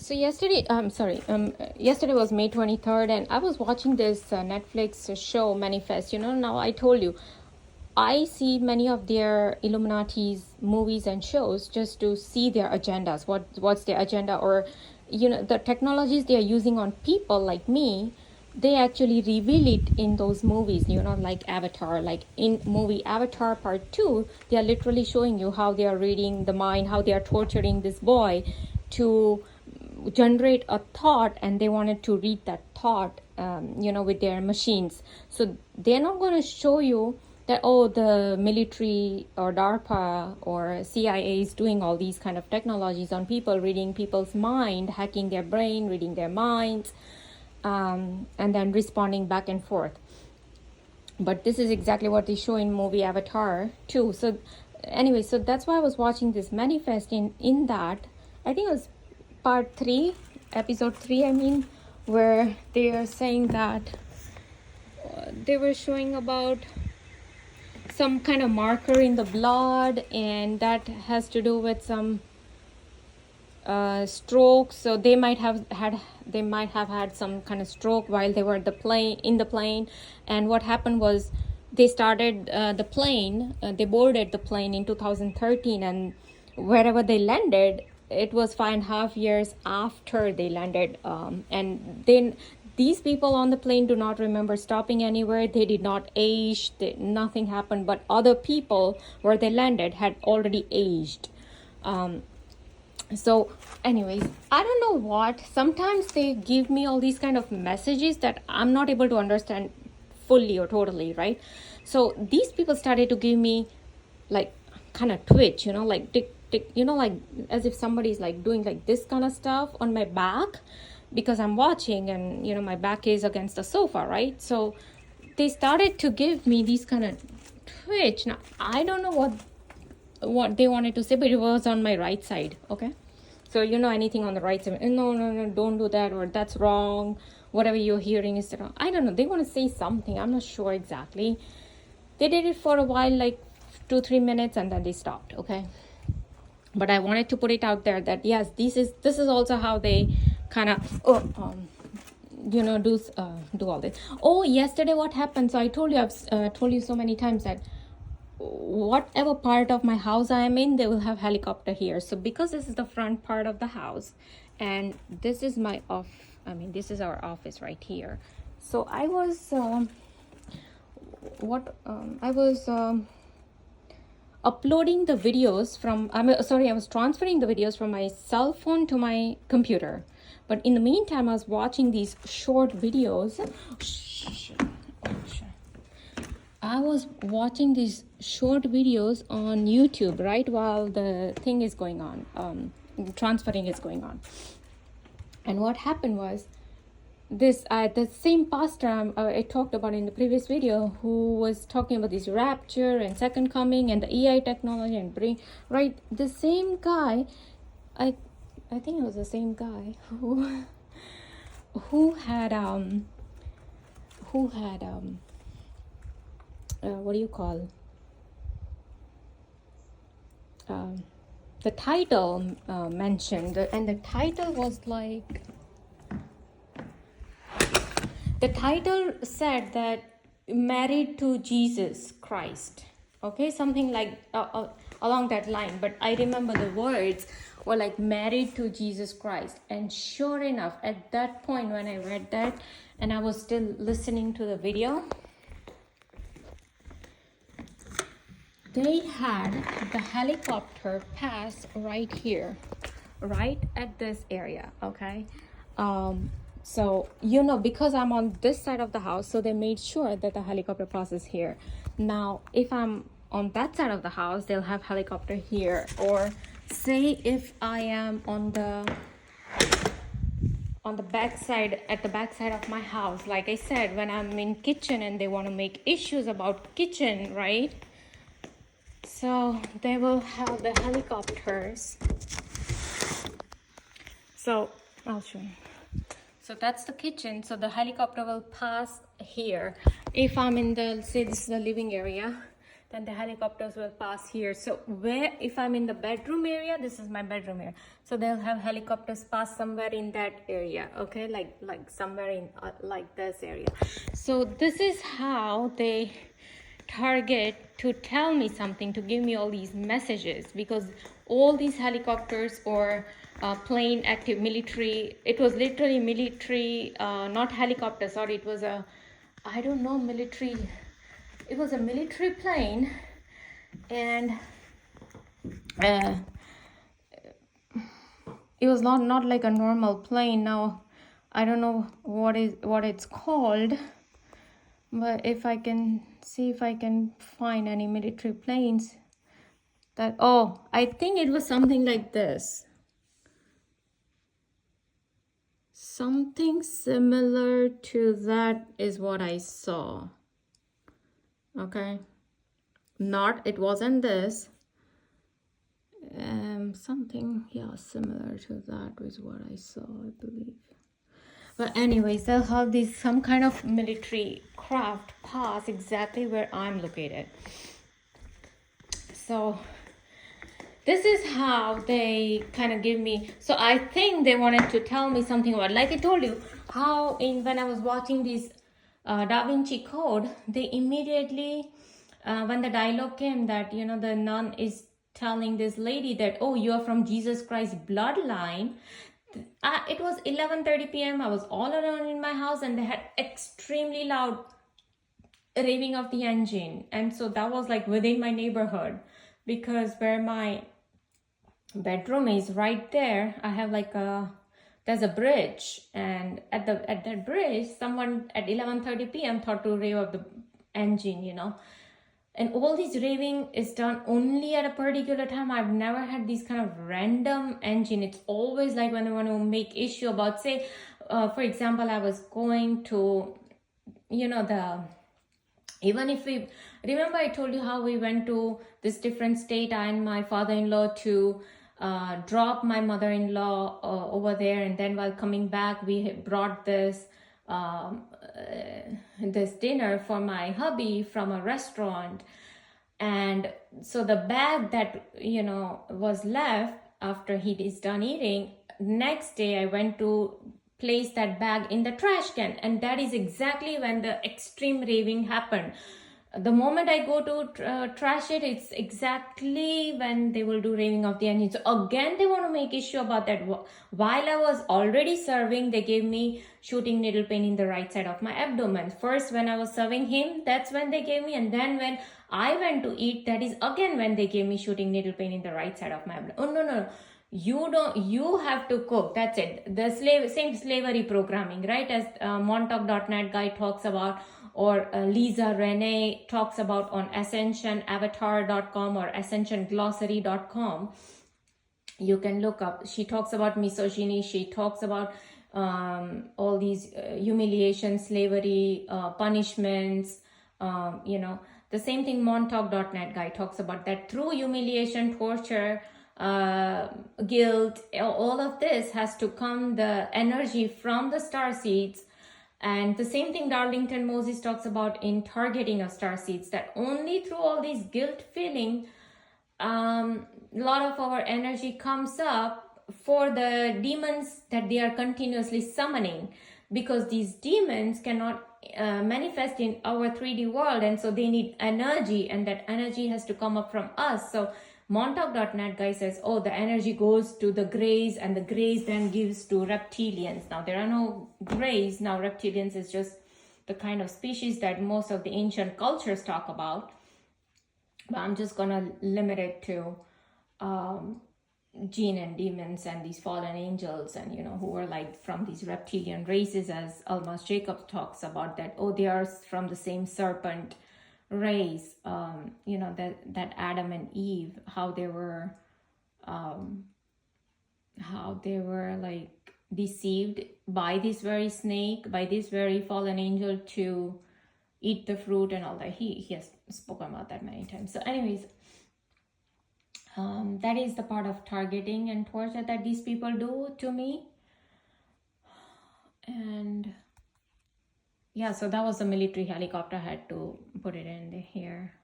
So yesterday was May 23rd, and I was watching this Netflix show Manifest. Now I told you, I see many of their Illuminati's movies and shows just to see their agendas. What's their agenda, or the technologies they are using on people like me. They actually reveal it in those movies, like Avatar. Like in movie Avatar Part 2, they are literally showing you how they are reading the mind, how they are torturing this boy to generate a thought, and they wanted to read that thought, with their machines. So they're not going to show you that, oh, the military or DARPA or CIA is doing all these kind of technologies on people, reading people's mind, hacking their brain, reading their minds, and then responding back and forth. But this is exactly what they show in movie Avatar too. So anyway, so that's why I was watching this Manifest. In that, I think it was part 3, episode 3, where they are saying that they were showing about some kind of marker in the blood, and that has to do with some stroke. So they might have had some kind of stroke while they were in the plane. And what happened was they started the plane, they boarded the plane in 2013, and wherever they landed, it was 5.5 years after they landed. And then these people on the plane do not remember stopping anywhere. They did not age. Nothing happened. But other people where they landed had already aged. So anyways, I don't know what. Sometimes they give me all these kind of messages that I'm not able to understand fully or totally, right? So these people started to give me like kind of twitch, like tick, tick, like as if somebody's like doing like this kind of stuff on my back, because I'm watching and my back is against the sofa, right? So they started to give me these kind of twitch. Now I don't know what they wanted to say, but it was on my right side. Okay, so anything on the right side, no, don't do that, or that's wrong, whatever you're hearing is wrong. I don't know, they want to say something, I'm not sure exactly. They did it for a while, like 2-3 minutes, and then they stopped. Okay, but I wanted to put it out there that yes, this is also how they kind of do all this. Oh, yesterday what happened, so I told you, I've told you so many times that whatever part of my house I am in, they will have helicopter here. So because this is the front part of the house, and this is my this is our office right here. So I was uploading the videos from, I was transferring the videos from my cell phone to my computer. But in the meantime, I was watching these short videos. I was watching these short videos on YouTube, right, while the thing is going on, transferring is going on. And what happened was, the same pastor I talked about in the previous video, who was talking about this rapture and second coming and the AI technology and the same guy, I think it was the same guy who had what do you call, the title mentioned, and the title was like, the title said that married to Jesus Christ. Okay, something like along that line. But I remember the words were like married to Jesus Christ. And sure enough, at that point when I read that and I was still listening to the video, they had the helicopter pass right here, right at this area. Okay, so because I'm on this side of the house, so they made sure that the helicopter passes here. Now if I'm on that side of the house, they'll have helicopter here. Or say if I am on the backside, at the backside of my house, like I said, when I'm in kitchen and they want to make issues about kitchen, right? So they will have the helicopters. So I'll show you. So that's the kitchen. So the helicopter will pass here. If I'm in the, say this is the living area, then the helicopters will pass here. So where, if I'm in the bedroom area, this is my bedroom area, so they'll have helicopters pass somewhere in that area, okay, like somewhere in like this area. So this is how they target to tell me something, to give me all these messages, because all these helicopters or plane active military, it was literally military, not helicopter, sorry, it was a, I don't know, military, it was a military plane. And it was not like a normal plane. Now I don't know what it's called, but if I can see if I can find any military planes that, oh, I think it was something like this, something similar to that is what I saw. Okay, not, it wasn't this, something, yeah, similar to that was what I saw, I believe. But anyways, they'll have this some kind of military craft pass exactly where I'm located. So this is how they kind of give me, so I think they wanted to tell me something about, like I told you, how in when I was watching this Da Vinci Code, they immediately, when the dialogue came that, you know, the nun is telling this lady that, oh, you are from Jesus Christ bloodline. It was 11:30 p.m. I was all alone in my house, and they had extremely loud raving of the engine. And so that was like within my neighborhood, because where my bedroom is right there, I have like there's a bridge, and at that bridge, someone at 11:30 p.m. thought to rave of the engine, you know. And all this raving is done only at a particular time. I've never had this kind of random engine. It's always like when I want to make issue about, say, for example, I was going to, you know, even if we, remember I told you how we went to this different state, I and my father-in-law, to drop my mother-in-law over there. And then while coming back, we brought this this dinner for my hubby from a restaurant. And so the bag that, you know, was left after he is done eating, next day I went to place that bag in the trash can, and that is exactly when the extreme raving happened. The moment I go to trash it, it's exactly when they will do raving of the engine. So again, they want to make issue about that. While I was already serving, they gave me shooting needle pain in the right side of my abdomen. First, when I was serving him, that's when they gave me. And then when I went to eat, that is again when they gave me shooting needle pain in the right side of my abdomen. Oh, no. You have to cook. That's it. The same slavery programming, right? As Montauk.net guy talks about, or Lisa Renee talks about on ascensionavatar.com or ascensionglossary.com. You can look up. She talks about misogyny. She talks about all these humiliation, slavery, punishments, you know. The same thing Montauk.net guy talks about, that through humiliation, torture, guilt, all of this has to come the energy from the star seeds. And the same thing Darlington Moses talks about in targeting of star seeds, that only through all these guilt feeling, a lot of our energy comes up for the demons that they are continuously summoning, because these demons cannot manifest in our 3D world, and so they need energy, and that energy has to come up from us. So Montauk.net guy says, oh, the energy goes to the Greys, and the Greys then gives to reptilians. Now, there are no Greys. Now, reptilians is just the kind of species that most of the ancient cultures talk about. But I'm just going to limit it to jinn and demons and these fallen angels, and, you know, who are like from these reptilian races, as Almas Jacob talks about, that, oh, they are from the same serpent race, you know, that Adam and Eve, how they were like deceived by this very snake, by this very fallen angel, to eat the fruit and all that. He has spoken about that many times. So anyways, that is the part of targeting and torture that these people do to me. And yeah, so that was the military helicopter. I had to put it in here.